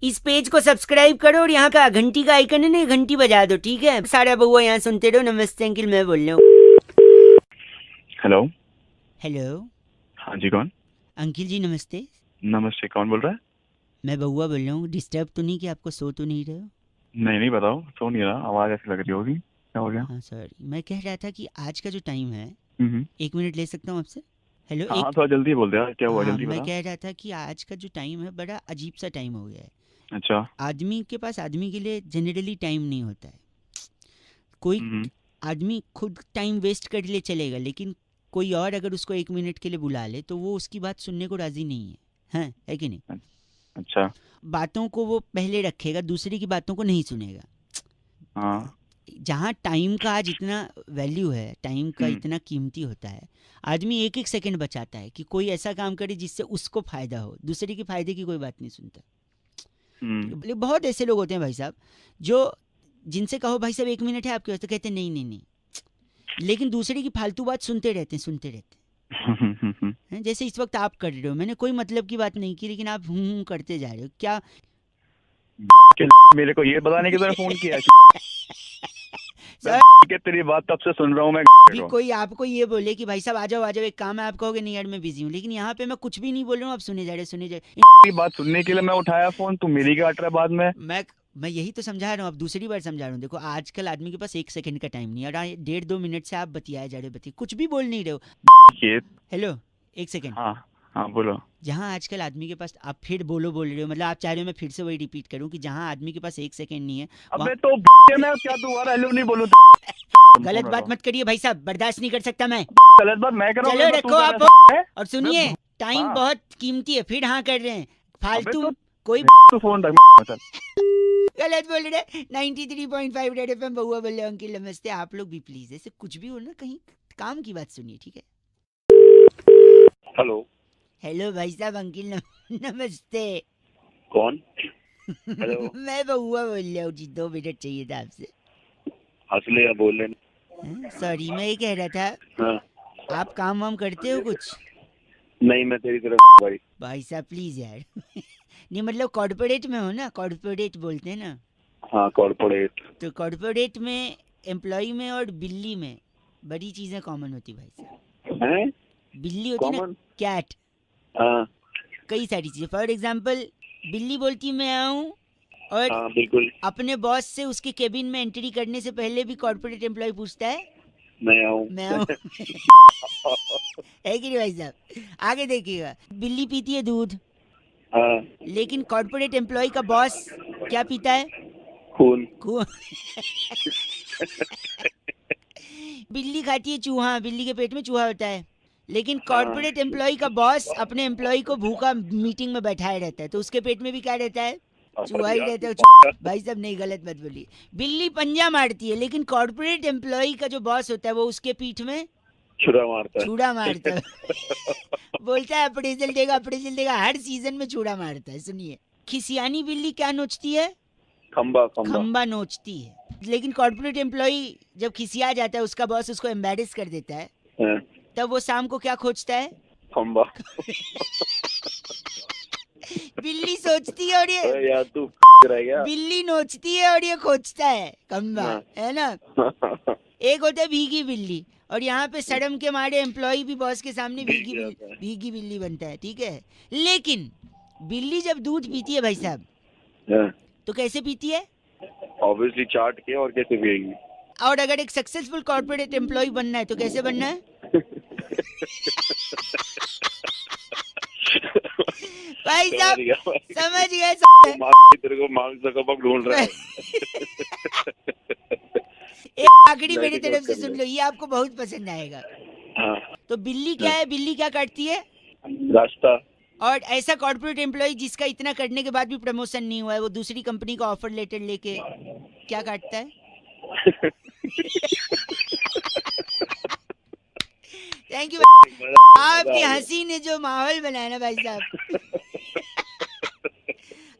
इस पेज को सब्सक्राइब करो और यहाँ का घंटी का आइकन है ना, घंटी बजा दो, ठीक है? सारा बउआ यहाँ सुनते रहो। नमस्ते अंकिल, मैं बोल रहा हूँ। हेलो। हेलो हाँ जी, कौन? अंकिल जी, नमस्ते। नमस्ते, कौन बोल रहा है? मैं बउआ बोल रहा हूँ। डिस्टर्ब तो नहीं कि आपको? सो तो नहीं रहे हो? नहीं नहीं, बताओ। सो नहीं रहा, आवाज़ ऐसी लग रही होगी। क्या हो गया? हाँ सॉरी, मैं कह रहा था कि आज का जो टाइम है, हम्म। 1 मिनट ले सकता हूँ आपसे? हेलो हाँ हाँ, एक। थोड़ा जल्दी बोल दे यार, क्या हुआ? हाँ, जल्दी मैं बता। कह रहा था कि आज का जो टाइम है बड़ा अजीब सा टाइम हो गया है। अच्छा। आदमी के पास आदमी के लिए जनरली टाइम नहीं होता है। कोई हम्म। आदमी खुद टाइम वेस्ट कर ले चलेगा, लेकिन कोई और अगर उसको 1 मिनट के लिए बुला ले तो वो उसकी बात सुनने को राजी नहीं है। हैं, है कि नहीं? अच्छा। बातों को वो पहले रखेगा, दूसरे की बातों को नहीं सुनेगा। हाँ। जहाँ टाइम का आज इतना वैल्यू है, टाइम का हम्म। इतना कीमती होता है, आदमी एक एक सेकंड बचाता है कि कोई ऐसा काम करे जिससे उसको फायदा हो, दूसरे के फायदे की कोई बात नहीं सुनता। हम्म। बहुत ऐसे लोग होते हैं भाई साहब, जो जिनसे कहो भाई साहब 1 मिनट है आपके वास्ते, तो कहते हैं नहीं नहीं नहीं, लेकिन दूसरे की फालतू बात सुनते रहते हैं, सुनते रहते हैं। जैसे इस वक्त आप कर रहे हो, मैंने कोई मतलब की बात नहीं की, लेकिन आप हूँ करते जा रहे हो क्या? मेरे को ये बताने के लिए फोन किया? सर, कि तेरी बात तब से सुन रहा हूँ मैं भी को। कोई आपको ये बोले कि भाई साहब आ जाओ, एक काम है, आप कहोगे नहीं यार मैं बिजी हूँ, लेकिन यहाँ पे मैं कुछ भी नहीं बोल रहा हूँ, आप सुने जा रहे, सुने जा रहे। की बात सुनने के लिए मैं उठाया फोन, तू मेरी क्या अट रहा है बाद में? मैं यही तो समझा रहा हूँ, अब दूसरी बार समझा रहा हूँ। देखो, आजकल आदमी के पास 1 सेकंड का टाइम नहीं है, और 1.5-2 मिनट से आप बतियाए जा रहे हो, बतिए कुछ भी बोल नहीं रहे हो। ये। Hello, 1 second. हाँ हाँ, बोलो। जहाँ आजकल आदमी के पास, आप फिर बोल रहे हो, मतलब आप चाह रहे हो मैं फिर से वही रिपीट करूँ कि जहाँ आदमी के पास 1 सेकंड नहीं है वहाँ। अबे तो मैं क्या दोबारा हेलो नहीं बोलूँ? गलत बात मत करिए भाई साहब, बर्दाश्त नहीं कर सकता मैं। गलत बात मैं कर रहा चलो हूँ, तू रखो कर आप। रहा है? और सुनिए, टाइम हाँ। बहुत कीमती है, फिर हाँ कर रहे हैं अबे फालतू तो कोई। तू फोन रख। चल। गलत बोल रहे। 93.5 रेड एफएम, बहुआ बोल रहे हो। अंकिल नमस्ते। आप लोग भी प्लीज ऐसे कुछ भी हो ना, कहीं काम की बात सुनिए, ठीक है? हेलो। हेलो भाई साहब, अंकिल नमस्ते। कौन? हेलो। मैं बहुआ बोल रहा हूँ जी, 2 मिनट चाहिए था आपसे। हंस ले या बोल ले। सॉरी, मैं ये कह रहा था, हाँ। आप काम वाम करते हो कुछ? नहीं, मैं तेरी तरफ भाई। भाई साहब प्लीज यार। नहीं मतलब कॉर्पोरेट में हो ना, कॉर्पोरेट बोलते हैं ना, हाँ, कॉर्पोरेट। तो कॉर्पोरेट में एम्प्लॉय में और बिल्ली में बड़ी चीजें कॉमन होती भाई साहब। हैं? बिल्ली होती ना, कॉमन। कैट, हाँ कई सारी चीजें। फॉर एग्जाम्पल, बिल्ली बोलती मैं आऊँ, और हाँ, बिल्कुल। अपने बॉस से उसके केबिन में एंट्री करने से पहले भी कॉर्पोरेट एम्प्लॉय पूछता है मैं आऊँ। मैं आऊँ। है कि नहीं भाई साहब? आगे देखिएगा, बिल्ली पीती है दूध, हाँ। लेकिन कॉर्पोरेट एम्प्लॉय का बॉस क्या पीता है? खून। खून। बिल्ली खाती है चूहा, बिल्ली के पेट में चूहा होता है, लेकिन हाँ। कॉर्पोरेट एम्प्लॉय का बॉस अपने एम्प्लॉय को भूखा मीटिंग में बैठाए रहता है, तो उसके पेट में भी क्या रहता है? चूहा ही रहता है। भाई साहब नहीं, गलत मत बोलिए। बिल्ली पंजा मारती है, लेकिन कॉर्पोरेट एम्प्लॉय का जो बॉस होता है वो उसके पीठ में छुरा मारता है। छुरा मारता है। बोलता है अप्रेजल देगा, अप्रेजल देगा, हर सीजन में छुरा मारता है। सुनिए, खिसियानी बिल्ली क्या नोचती है? खंबा खंबा। खंबा नोचती है। लेकिन कॉर्पोरेट एम्प्लॉय जब खिसिया जाता है, उसका बॉस उसको एम्बेरस कर देता है, हाँ, तब वो शाम को क्या खोजता है? खंबा। बिल्ली सोचती है और ये अरे यार तू रह गया। बिल्ली नोचती है और ये खोजता है खंबा, हाँ। है ना? एक होता है भीगी बिल्ली, और यहाँ पे शर्म के मारे एम्प्लॉय भी बॉस के सामने भीग जाता है। भीगी बिल्ली बनता है, ठीक है? लेकिन बिल्ली जब दूध पीती है भाई साहब, हाँ, तो कैसे पीती है? ऑब्वियसली चाट के, और कैसे पिएगी? और अगर एक सक्सेसफुल कॉर्पोरेट एम्प्लॉय बनना है तो कैसे बनना है? भाई साहब समझ गए? तेरे को मार्क्स जकरबर्ग ढूंढ रहा है। एक आखिरी मेरी Lighting तरफ off से कर सुन ले। लो, ये आपको बहुत पसंद आएगा। हाँ। तो बिल्ली क्या है, बिल्ली क्या काटती है? रास्ता। और ऐसा कॉर्पोरेट एम्प्लॉय जिसका इतना करने के बाद भी प्रमोशन नहीं हुआ है, वो दूसरी कंपनी का ऑफर लेटर लेके क्या काटता है? Thank you. आपकी हंसी ने जो माहौल बनाया ना भाई साहब,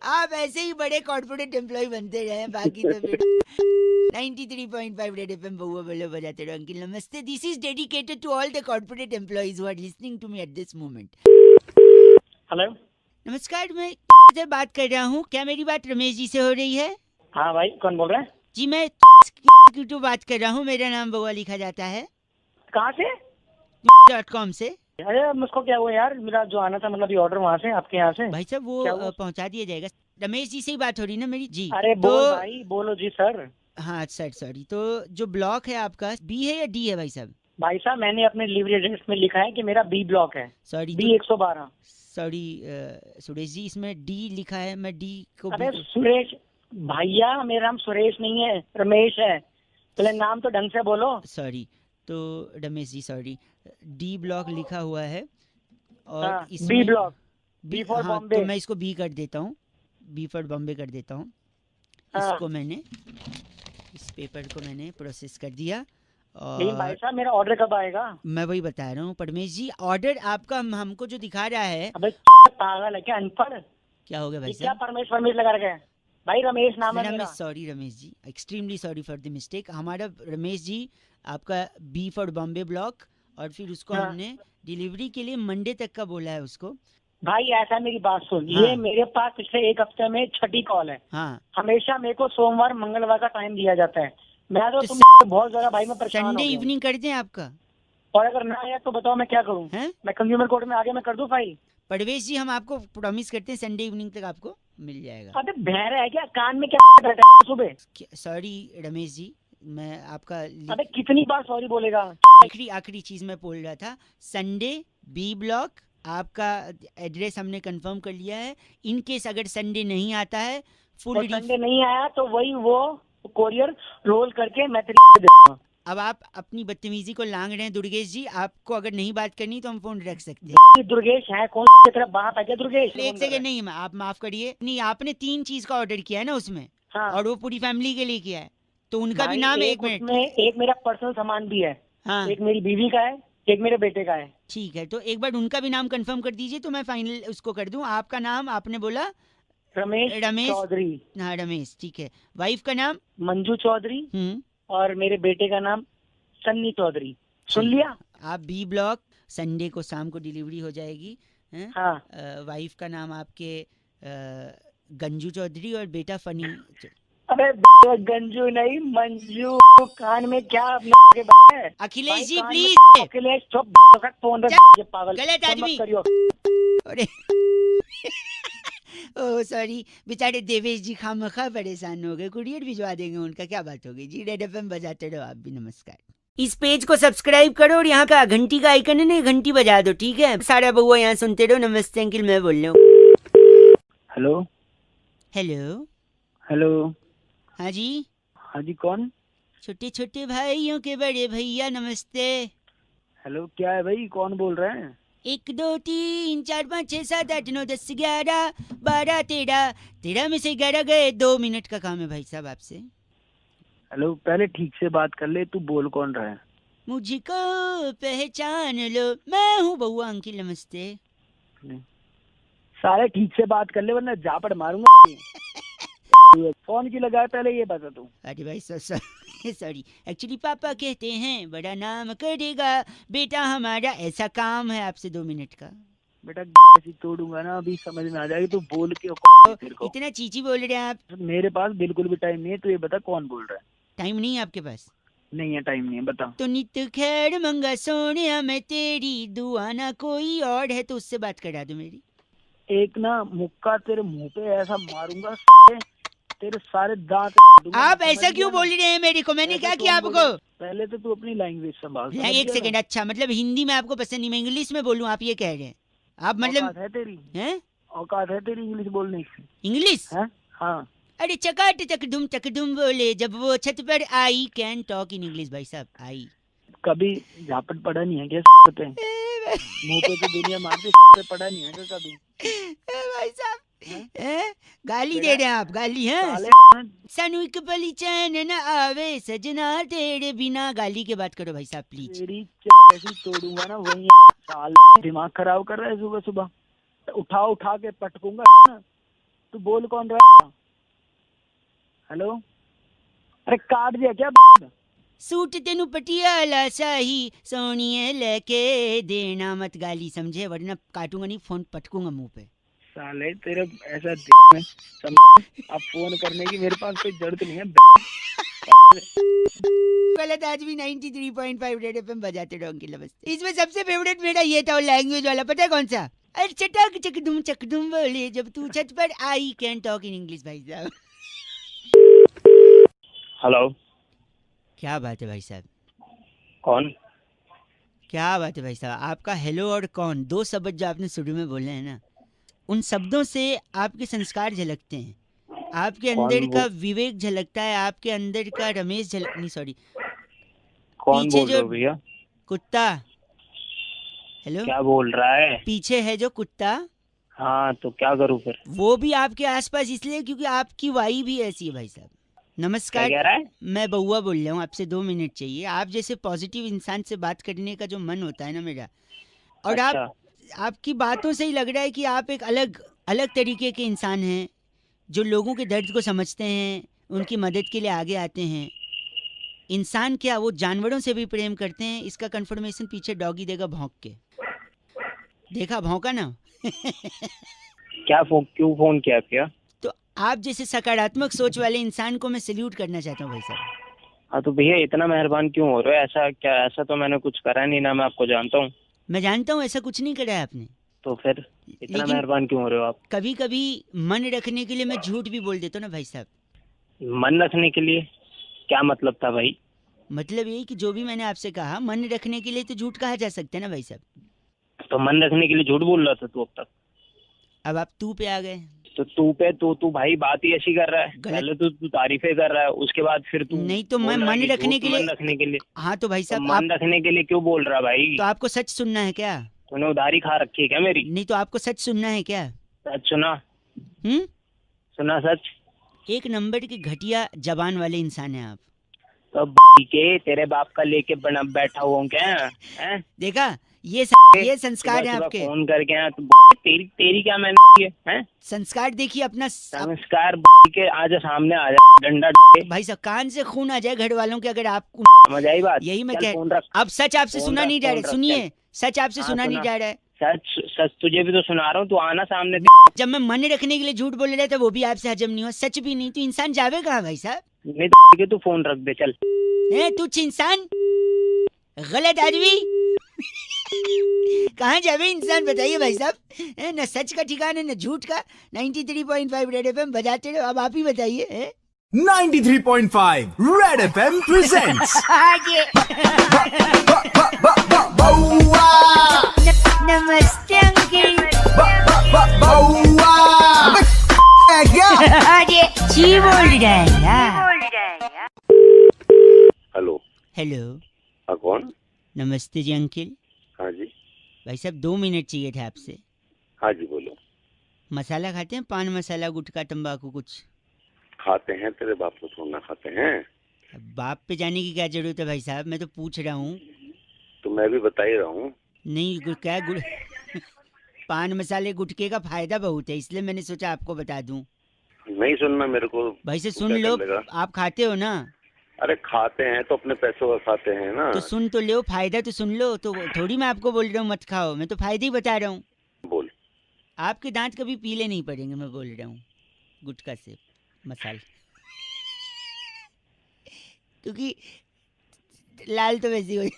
आप ऐसे ही बड़े कॉर्पोरेट एम्प्लॉय बनते रहे, बाकी तो फिर 93.5 रेड एफएम, बहुआ बोलो बजाते रहो। अंकिल नमस्ते। This is dedicated to all the corporate employees who are listening to me at this moment. Hello. नमस्कार, मैं से बात कर रहा हूँ, क्या मेरी बात रमेश जी से हो रही है? हाँ भाई, कौन बोल रहा है? जी मैं तो बात कर रहा हूँ, मेरा नाम बउआ लिखा जाता है कहाँ से? .com से। अरे मुझको क्या हुआ यार, मेरा जो आना था मतलब ये ऑर्डर वहाँ से, आपके यहाँ से। भाई साहब वो क्या हुआ? पहुंचा दिया जाएगा। रमेश जी से ही बात हो रही ना मेरी जी? अरे तो बोल भाई, बोलो जी सर। हाँ सर सॉरी, तो जो ब्लॉक है आपका बी है या डी है भाई साहब? भाई साहब मैंने अपने डिलीवरी एड्रेस में लिखा है कि मेरा बी ब्लॉक है, sorry B 112। Sorry Suresh ji, इसमें डी लिखा है, मैं डी को अरे B सुरेश भैया, मेरा नाम सुरेश नहीं है, रमेश है। पहले नाम तो ढंग से बोलो। सॉरी, तो Ramesh ji sorry, D block लिखा हुआ है और हाँ, इसमें B block, B B for हाँ, बॉम्बे। तो मैं इसको बी कर देता हूँ, बी फॉर बॉम्बे कर देता हूँ। हाँ। इसको मैंने इस पेपर को मैंने प्रोसेस कर दिया। लेकिन भाई और साहब मेरा ऑर्डर कब आएगा? मैं वही बता रहा हूँ परमेश जी, ऑर्डर आपका हमको जो दिखा रहा है। अबे पागल है क्या, अनपढ़? क्या हो गया भाई ये क्या साहब? परमेश परमेश लगा रखे है? भाई रमेश नाम है मेरा। Ramesh, sorry Ramesh ji, extremely sorry for the mistake. हमारा रमेश जी आपका बी फॉर बॉम्बे ब्लॉक, और फिर उसको हाँ। हमने डिलीवरी के लिए मंडे तक का बोला है उसको। भाई ऐसा मेरी बात सुन, हाँ। ये मेरे पास पिछले एक हफ्ते में छठी कॉल है। हाँ, हमेशा मेरे को सोमवार मंगलवार का टाइम दिया जाता है। मैं तो तो तुम बहुत ज्यादा भाई, मैं परेशान हो संडे गया हूँ। इवनिंग कर दें आपका? और अगर ना आया तो बताओ मैं क्या करूँ? हैं मैं कंज्यूमर कोर्ट में आगे मैं कर दूं फाइल? परवेश जी, हम आपको प्रॉमिस करते हैं संडे इवनिंग तक आपको मिल जाएगा। अबे बहरा है क्या, कान में क्या बैठा है सुबह? सॉरी रमेश जी, मैं आपका अबे कितनी बार सॉरी बोलेगा? आखिरी आखिरी चीज मैं बोल रहा था, संडे बी ब्लॉक आपका एड्रेस हमने कंफर्म कर लिया है। इन केस अगर संडे नहीं आता है, फुल और संडे नहीं आया तो वही वो कोरियर रोल करके मैं तेरे दे दूंगा। अब आप अपनी बदतमीजी को लांग रहे हैं दुर्गेश जी, आपको अगर नहीं बात करनी तो हम फोन रख सकते हैं। ये दुर्गेश है कौन? तेरा बाप है क्या दुर्गेश? एक सेकंड, नहीं आप माफ करिए, नहीं आपने 3 चीज का ऑर्डर किया है ना उसमें, हाँ। और वो पूरी फैमिली के लिए किया है, तो उनका भी भाई, नाम है। एक 1 मिनट। उसमें एक मेरा पर्सनल सामान भी है। हाँ एक मेरी बीवी का है, एक मेरे बेटे का है। ठीक है, तो एक बार उनका भी नाम कंफर्म कर दीजिए तो मैं फाइनल उसको कर दूं। आपका नाम आपने बोला रमेश रमेश। चौधरी। हाँ रमेश, ठीक है। वाइफ का नाम? मंजू चौधरी। और मेरे बेटे का नाम सन्नी चौधरी। सुन लिया? आप बी ब्लॉक, संडे को शाम को डिलीवरी हो जाएगी। हैं? हाँ। वाइफ का नाम आपके गंजू चौधरी और बेटा फनी अबे गंजू नहीं, मंजू। कान में क्या है? अखिलेश जी भाई, प्लीज। अखिलेश चुप, फोन रख, ये पागल गलत फोन आदमी। मत करियो। अरे ओह सॉरी, बेचारे देवेश जी खामखा परेशान हो गए, कुरियर भिजवा देंगे उनका, क्या बात हो गई जी। रेड एफएम बजाते रहो आप भी। नमस्कार। इस पेज को सब्सक्राइब करो और यहाँ का घंटी का आइकन है ना, घंटी बजा दो, ठीक है? सारा बउआ यहाँ सुनते रहो। नमस्ते अंकिल, मैं बोल रहा हूँ। Hello hello. हेलो। हाँ जी। हाँ जी, कौन? छोटे छोटे भाइयों के बड़े भैया, नमस्ते। हेलो, क्या है भाई, कौन बोल रहे हैं? 1 2 3 4 5 6 7 8 9 10 11 12 13, 13 में से 11 गए। 2 मिनट का काम है भाई साहब आपसे। हेलो, पहले ठीक से बात कर ले, तू बोल कौन रहा है? मुझको पहचान लो, मैं हूँ बउआ अंकिल, नमस्ते। सारे ठीक से बात कर ले वरना झापड़ मारूंगा। फोन की लगाया, पहले ये बता तू। अरे भाई सॉरी, एक्चुअली पापा कहते हैं बड़ा नाम करेगा बेटा हमारा, ऐसा काम है आपसे 2 मिनट का। बेटा ऐसी तोड़ूंगा ना, अभी समझ में आ जाएगी तू बोल के। तेरे को इतना चीची बोल रहे हैं आप? मेरे पास बिल्कुल भी टाइम नहीं है, तू ये बता कौन बोल रहा है? टाइम नहीं है आपके पास? नहीं है, टाइम नहीं है, बता। तो नित खैर मंगा सोनिया, मैं तेरी दुआ ना कोई और है, तो उससे बात करा दो मेरी। एक ना मुक्का तेरे मुंह पे ऐसा मारूंगा, तेरे सारे दांत। आप ऐसा क्यों बोल रहे हैं मेरे को? मैंने क्या किया आपको? पहले तो तू अपनी लैंग्वेज संभाल। एक सेकंड, अच्छा मतलब हिंदी में आपको पसंद नहीं, मैं इंग्लिश में बोलूं, आप ये कह रहे हैं? आप मतलब औकात है तेरी? हैं? औकात है तेरी इंग्लिश बोलने की? इंग्लिश? हाँ। अरे चकाट चकदुम बोले जब वो छत पर आई। कैन टॉक इन इंग्लिश भाई साहब, आई। कभी झापट पड़ा नहीं है क्या पे? मुंह पे तो दुनिया मारती, पे पड़ा नहीं है क्या कभी? भाई साहब गाली दे रहे हैं आप, गाली है? सानू एक पली चैन न आवे सजना तेरे बिना। गाली के बात करो भाई साहब प्लीज। तेरी ऐसी तोड़ूंगा ना वही। साल दिमाग खराब कर रहा है सुबह सुबह, उठा के पटकूंगा। तू बोल कौन रहा है? हेलो। अरे काट दिया क्या? सूट तेनू पटियाला शाही सोनिए लेके देना मत, गाली समझे? वरना काटूंगा नहीं, फोन पटकूंगा मुंह पे। साले तेरे ऐसा में समझ, अब फोन करने की मेरे पास कोई जरूरत नहीं है। गलत आज भी 93.5 रेड एफएम बजाते रहो अंकिल नमस्ते। इसमें सबसे फेवरेट मेरा ये था लैंग्वेज वाला, पता है कौन सा? अरे चटक चकदुम बोले जब तू छत पर I can talk in English भाई साहब। हेलो, क्या बात है भाई साहब, कौन? क्या बात है भाई साहब। आपका हेलो और कौन, दो शब्द जो आपने शुरू में बोले हैं ना, उन शब्दों से आपके संस्कार झलकते हैं, आपके अंदर का विवेक झलकता है, आपके अंदर का रमेश नहीं सॉरी, कौन पीछे बोल रहे जो हो भैया? कुत्ता, हेलो, क्या बोल रहा है? पीछे है जो कुत्ता, हाँ तो क्या करूँ फिर? वो भी आपके आसपास इसलिए क्योंकि आपकी वाई भी ऐसी है भाई साहब। क्या नमस्कार, कह रहा है? मैं बउआ बोल रहा हूँ, आपसे 2 मिनट चाहिए। आप जैसे पॉजिटिव इंसान से बात करने का जो मन होता है ना मेरा, और अच्छा, आपकी बातों से ही लग रहा है कि आप एक अलग अलग तरीके के इंसान हैं जो लोगों के दर्द को समझते हैं, उनकी मदद के लिए आगे आते हैं। इंसान क्या, वो जानवरों से भी प्रेम करते हैं। इसका कंफर्मेशन पीछे डॉगी देगा भौंक के। देखा भौंका ना? क्यों फोन किया क्या? तो आप जैसे सकारात्मक सोच वाले इंसान को मैं सैल्यूट करना चाहता हूँ भाई साहब। हाँ तो भैया इतना मेहरबान क्यों हो रहे हो? ऐसा क्या, ऐसा तो मैंने कुछ करा नहीं ना, मैं आपको जानता हूँ। मैं जानता हूँ ऐसा कुछ नहीं करा है आपने, तो फिर इतना लेकिन मेहरबान क्यों हो रहे हो आप? कभी कभी मन रखने के लिए मैं झूठ भी बोल देता हूँ ना भाई साहब। मन रखने के लिए क्या मतलब था भाई? मतलब यही कि जो भी मैंने आपसे कहा, मन रखने के लिए तो झूठ कहा जा सकता है ना भाई साहब। तो मन रखने के लिए झूठ बोल रहा था तू अब तक? अब आप तू पे आ गए। तो तू पे तू भाई बात ही ऐसी कर रहा है। गलत। पहले तो तू तारीफें कर रहा है, उसके बाद फिर तू नहीं तो मैं बोल रहा है मन कि रखने झूठ के लिए, मन रखने के लिए। हाँ तो भाई तो साहब मन रखने के लिए क्यों बोल रहा भाई? तो आपको सच सुनना है क्या? तूने उधारी खा रखी है क्या मेरी? नहीं तो आपको सच सुनना है क्या? सच सुना? हम्म? सुना सच? एक नंबर के घटिया जबान वाले इंसान हैं आप। तो के तेरे बाप का लेके बना बैठा हुआ हूँ क्या? हैं? देखा, ये संस्कार है सुबह आपके। फोन करके आया तो तेरी तेरी क्या मैंने की है? संस्कार देखिए अपना संस्कार के आज सामने आ जा डंडा भाई साहब, कान से खून आ जाए घर वालों के अगर आपको। समझ आई बात? यही मैं चल कह, फोन रख। अब सच आपसे फोन सुना रख, नहीं जा फोन रहा, रख, सुनिए, चल। सच आपसे हाँ, सुना नहीं सुना। जा रहा है। सच सच तुझे भी तो सुना रहा हूँ, तू आना सामने। जब मैं मन रखने के लिए झूठ बोल रहा था वो भी आपसे हजम नहीं हुआ, सच भी नहीं, तो इंसान जावे कहाँ भाई साहब? नहीं तो तू फोन रख दे चल। तुच्छ इंसान, गलत आदमी। कहाँ जावे इंसान बताइए भाई साहब? न सच का ठिकाना न झूठ का। 93.5 रेड एफएम बजाते रहो, अब आप ही बताइए। 93.5 Red FM presents आगे। नमस्ते अंकिल। आगे जी बोल रहा है यार। हेलो। हेलो, हाँ कौन? नमस्ते जी अंकिल। हाँ जी। भाई साहब 2 मिनट चाहिए थे आपसे। हाँ जी बोलो। मसाला खाते हैं, पान मसाला, गुटखा, तंबाकू कुछ? खाते हैं, तेरे बाप को थोड़ा ना खाते हैं। अब बाप पे जाने की क्या जरूरत है भाई साहब, मैं तो पूछ रहा हूँ। तो मैं भी बता ही रहा हूँ। नहीं क्या पान मसाले गुटखे का फायदा बहुत है, इसलिए मैंने सोचा आपको बता दूं। नहीं सुनना मेरे को। भाई से तू सुन क्या लो, कर लेगा? आप खाते हो ना? अरे खाते हैं तो अपने पैसों का खाते हैं ना। तो सुन तो लो, फायदा तो सुन लो। तो थोड़ी मैं आपको बोल रहा हूँ मत खाओ, मैं तो फायदे ही बता रहा हूँ। बोल। आपके दांत कभी पीले नहीं पड़ेंगे, मैं बोल रहा हूँ, गुटखा से मसाला। क्योंकि लाल तो वैसे ही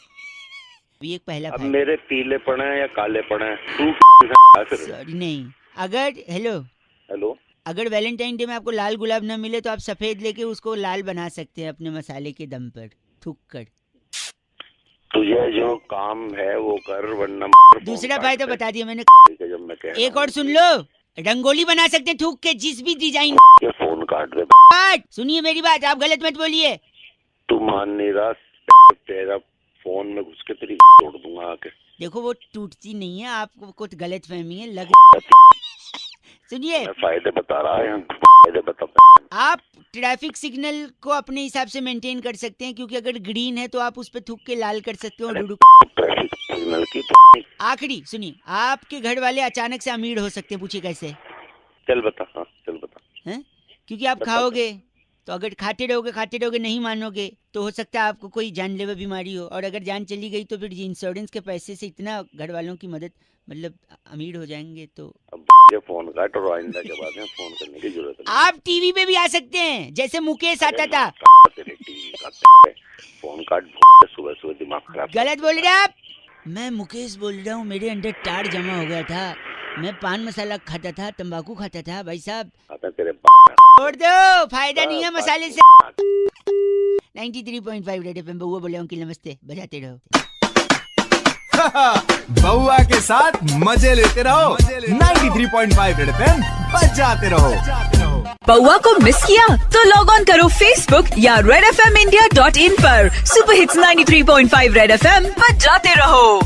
ये एक पहला अब फायदा। मेरे पीले पड़े हैं या काले पड़े हैं तू फिर। सॉरी नहीं, अगर हेलो। अगर वैलेंटाइन डे में आपको लाल गुलाब न मिले तो आप सफेद लेके उसको लाल बना सकते हैं अपने मसाले के दम पर थूक कर। तुझे जो काम है वो कर, वरना दूसरा फायदा बता दिया मैंने। जब मैं कह एक और सुन लो, रंगोली बना सकते हैं थूक के, जिस भी डिजाइन। ये फोन काट दे। सुनिए मेरी बात, आप गलत मत बोलिए। तू मान नहीं रहा, तेरा फोन में घुस के तेरी तोड़ दूंगा आके। देखो वो टूटती नहीं है, आपको कुछ गलत फहमी है लग। सुनिए, मैं फायदे बता रहा है, फायदे बता। आप ट्रैफिक सिग्नल को अपने हिसाब से मेंटेन कर सकते हैं, क्योंकि अगर ग्रीन है तो आप उस पर थूक के लाल कर सकते हो। ट्रैफिक सिग्नल की आखिरी सुनिए, आपके घर वाले अचानक से अमीर हो सकते हैं, पूछिए कैसे? चल बता। हाँ चल बता। हैं? क्योंकि आप खाओगे, तो अगर खाते रहोगे नहीं मानोगे, तो हो सकता है आपको कोई जानलेवा बीमारी हो, और अगर जान चली गई तो फिर इंश्योरेंस के पैसे से इतना घर वालों की मदद, मतलब अमीर हो जाएंगे। तो अब ये फोन काट और आइंदा के बाद में फोन करने की जरूरत नहीं। आप टीवी पे भी आ सकते हैं, जैसे मुकेश आता था। तेरे टीवी का फोन काट, सुबह सुबह दिमाग खराब। गलत बोल रहे आप। मैं मुकेश बोल रहा हूँ, मेरे अंदर टाड़ जमा हो गया था। मैं पान मसाला खाता था, तंबाकू खाता था भाई साहब। तेरे छोड़ दो, फायदा नहीं है मसाले से। 93.5 रेड एफएम। बउआ बोले अंकिल नमस्ते, बजाते रहो। बउआ के साथ मजे लेते रहो। 93.5 रेड एफएम बजाते रहो। बउआ को मिस किया तो लॉग ऑन करो फेसबुक या redfmindia.in पर। सुपर हिट्स 93.5 रेड एफएम बजाते रहो।